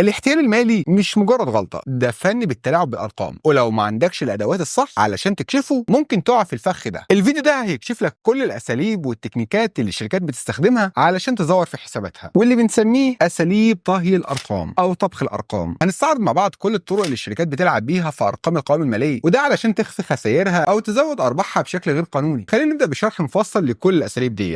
الاحتيال المالي مش مجرد غلطة، ده فن بالتلاعب بالأرقام، ولو ما عندكش الأدوات الصح علشان تكشفه ممكن تقع في الفخ ده. الفيديو ده هيكشف لك كل الأساليب والتكنيكات اللي الشركات بتستخدمها علشان تزور في حساباتها، واللي بنسميه أساليب طهي الأرقام أو طبخ الأرقام. هنستعرض مع بعض كل الطرق اللي الشركات بتلعب بيها في أرقام القوائم المالية، وده علشان تخفي خسائرها أو تزود أرباحها بشكل غير قانوني. خلينا نبدأ بشرح مفصل لكل الأساليب دي.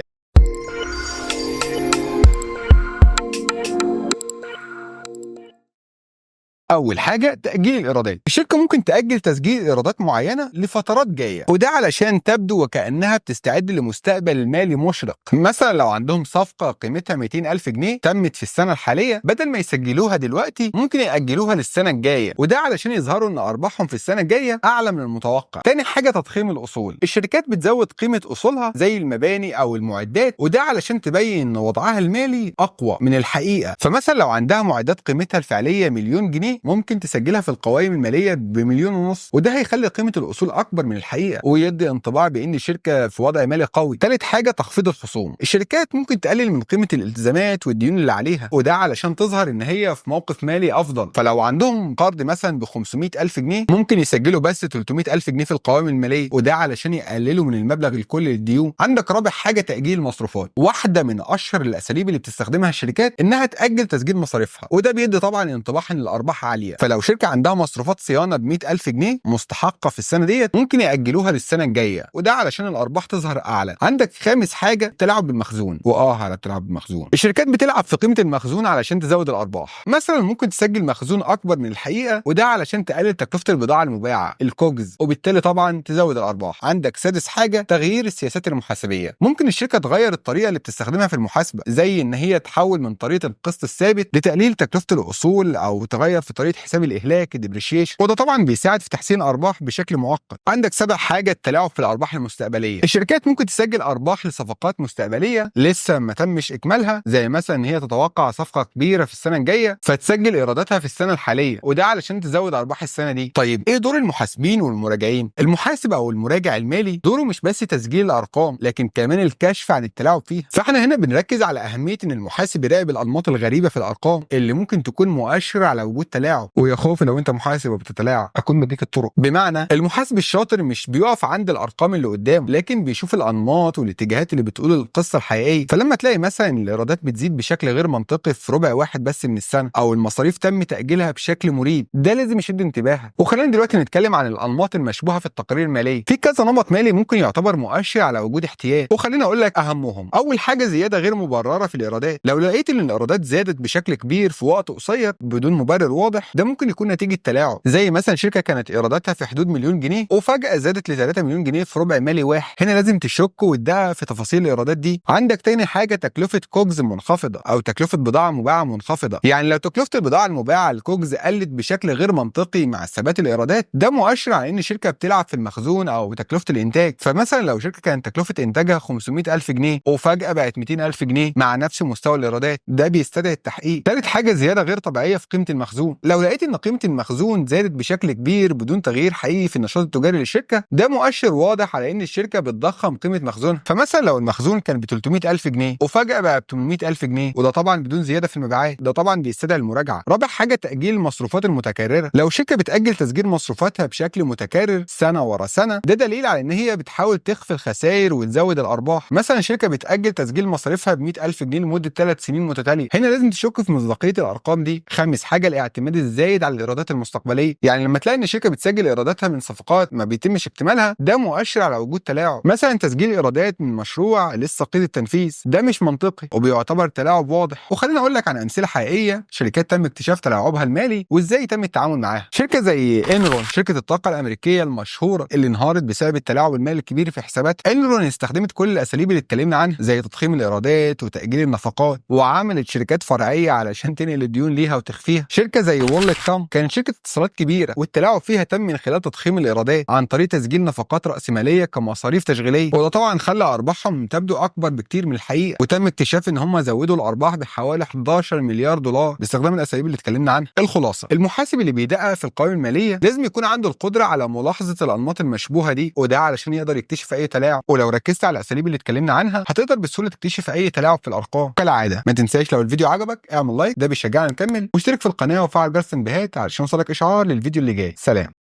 أول حاجة تأجيل الإيرادات. الشركة ممكن تأجل تسجيل إيرادات معينة لفترات جاية، وده علشان تبدو وكأنها بتستعد لمستقبل المالي مشرق. مثلا لو عندهم صفقة قيمتها 200,000 جنيه تمت في السنة الحالية، بدل ما يسجلوها دلوقتي ممكن يأجلوها للسنة الجاية، وده علشان يظهروا إن أرباحهم في السنة الجاية أعلى من المتوقع. تاني حاجة تضخيم الأصول. الشركات بتزود قيمة أصولها زي المباني أو المعدات، وده علشان تبين إن وضعها المالي أقوى من الحقيقة. فمثلا لو عندها معدات قيمتها الفعلية مليون جنيه ممكن تسجلها في القوائم الماليه بمليون ونص، وده هيخلي قيمه الاصول اكبر من الحقيقه ويدي انطباع بان الشركه في وضع مالي قوي. ثالث حاجه تخفيض الخصوم. الشركات ممكن تقلل من قيمه الالتزامات والديون اللي عليها، وده علشان تظهر ان هي في موقف مالي افضل. فلو عندهم قرض مثلا ب 500,000 جنيه ممكن يسجلوا بس 300,000 جنيه في القوائم الماليه، وده علشان يقللوا من المبلغ الكلي للديون. عندك رابع حاجه تاجيل المصروفات. واحده من اشهر الاساليب اللي بتستخدمها الشركات انها تاجل تسجيل مصاريفها، وده بيدي طبعا انطباع ان الارباح عاليه. فلو شركه عندها مصروفات صيانه ب 100,000 جنيه مستحقه في السنه ديت ممكن ياجلوها للسنه الجايه، وده علشان الارباح تظهر اعلى. عندك خامس حاجه التلاعب بالمخزون. على التلاعب بالمخزون، الشركات بتلعب في قيمه المخزون علشان تزود الارباح. مثلا ممكن تسجل مخزون اكبر من الحقيقه، وده علشان تقلل تكلفه البضاعه المباعه الكوجز، وبالتالي طبعا تزود الارباح. عندك سادس حاجه تغيير السياسات المحاسبيه. ممكن الشركه تغير الطريقه اللي بتستخدمها في المحاسبه، زي ان هي تحول من طريقه القسط الثابت لتقليل تكلفه الاصول، او تغير في طريقه حساب الاهلاك الديبريشيشن، وده طبعا بيساعد في تحسين الارباح بشكل مؤقت. عندك سابع حاجه التلاعب في الارباح المستقبليه. الشركات ممكن تسجل ارباح لصفقات مستقبليه لسه ما تمش اكمالها، زي مثلا ان هي تتوقع صفقه كبيره في السنه الجايه فتسجل ايراداتها في السنه الحاليه، وده علشان تزود ارباح السنه دي. طيب ايه دور المحاسبين والمراجعين؟ المحاسب او المراجع المالي دوره مش بس تسجيل الارقام، لكن كمان الكشف عن التلاعب فيها. فاحنا هنا بنركز على اهميه ان المحاسب يراقب الانماط الغريبه في الارقام اللي ممكن تكون مؤشر على وجود تلاعب. ويا خوف لو انت محاسب وبتتلاعب اكون مديك الطرق. بمعنى المحاسب الشاطر مش بيقف عند الارقام اللي قدامه، لكن بيشوف الانماط والاتجاهات اللي بتقول القصه الحقيقيه. فلما تلاقي مثلا الايرادات بتزيد بشكل غير منطقي في ربع واحد بس من السنه، او المصاريف تم تاجيلها بشكل مريب، ده لازم يشد انتباهك. وخلينا دلوقتي نتكلم عن الانماط المشبوهه في التقارير الماليه. في كذا نمط مالي ممكن يعتبر مؤشر على وجود احتيال، وخلينا اقول لك اهمهم. اول حاجه زياده غير مبرره في الايرادات. لو لقيت ان الايرادات زادت بشكل كبير في وقت قصير بدون مبرر واضح، ده ممكن يكون نتيجه تلاعب. زي مثلا شركه كانت ايراداتها في حدود مليون جنيه وفجاه زادت ل 3 مليون جنيه في ربع مالي واحد، هنا لازم تشك وتدقق في تفاصيل الايرادات دي. عندك تاني حاجه تكلفه كوجز منخفضه او تكلفه بضاعه مباعه منخفضه. يعني لو تكلفه البضاعه المباعه الكوجز قلت بشكل غير منطقي مع ثبات الايرادات، ده مؤشر على ان الشركه بتلعب في المخزون او تكلفه الانتاج. فمثلا لو شركه كانت تكلفه انتاجها 500,000 جنيه وفجاه بقت 200,000 جنيه مع نفس مستوى الايرادات، ده بيستدعي التحقيق. ثالث حاجه زياده غير طبيعيه في قيمه المخزون. لو لقيت ان قيمه المخزون زادت بشكل كبير بدون تغيير حقيقي في النشاط التجاري للشركه، ده مؤشر واضح على ان الشركه بتضخم قيمه مخزونها. فمثلا لو المخزون كان ب 300,000 جنيه وفجاه بقى ب 800,000 جنيه، وده طبعا بدون زياده في المبيعات، ده طبعا بيستدعي المراجعه. رابع حاجه تاجيل المصروفات المتكرره. لو شركه بتاجل تسجيل مصروفاتها بشكل متكرر سنه ورا سنه، ده دليل على ان هي بتحاول تخفي الخسائر وتزود الارباح. مثلا شركه بتاجل تسجيل مصاريفها ب 100,000 جنيه لمده 3 سنين متتاليه، هنا لازم تشك في مصداقيه الارقام دي. خامس حاجه الاعتماد الزايد على الايرادات المستقبليه. يعني لما تلاقي ان الشركه بتسجل ايراداتها من صفقات ما بيتمش اكتمالها، ده مؤشر على وجود تلاعب. مثلا تسجيل ايرادات من مشروع لسه قيد التنفيذ، ده مش منطقي وبيعتبر تلاعب واضح. وخلينا اقول لك عن امثله حقيقيه شركات تم اكتشاف تلاعبها المالي وازاي تم التعامل معاها. شركه زي انرون، شركه الطاقه الامريكيه المشهوره اللي انهارت بسبب التلاعب المالي الكبير في حساباتها. انرون استخدمت كل الاساليب اللي اتكلمنا عنها زي تضخيم الايرادات وتاجيل النفقات، وعملت شركات فرعيه علشان تنقل الديون ليها وتخفيها. شركه زي زي وورلد كام كانت شركه اتصالات كبيره، والتلاعب فيها تم من خلال تضخيم الايرادات عن طريق تسجيل نفقات راسماليه كمصاريف تشغيليه، وده طبعا خلى ارباحهم تبدو اكبر بكتير من الحقيقه. وتم اكتشاف ان هم زودوا الارباح بحوالي 11 مليار دولار باستخدام الاساليب اللي اتكلمنا عنها. الخلاصه، المحاسب اللي بيدقق في القوائم الماليه لازم يكون عنده القدره على ملاحظه الانماط المشبوهه دي، وده علشان يقدر يكتشف اي تلاعب. ولو ركزت على الاساليب اللي اتكلمنا عنها هتقدر بسهوله تكتشف اي تلاعب في الارقام. كالعاده ما تنساش لو الفيديو عجبك اعمل لايك، ده بيشجعنا نكمل، واشترك في القناه وفعل جرس التنبيهات علشان يوصلك اشعار للفيديو اللي جاي. سلام.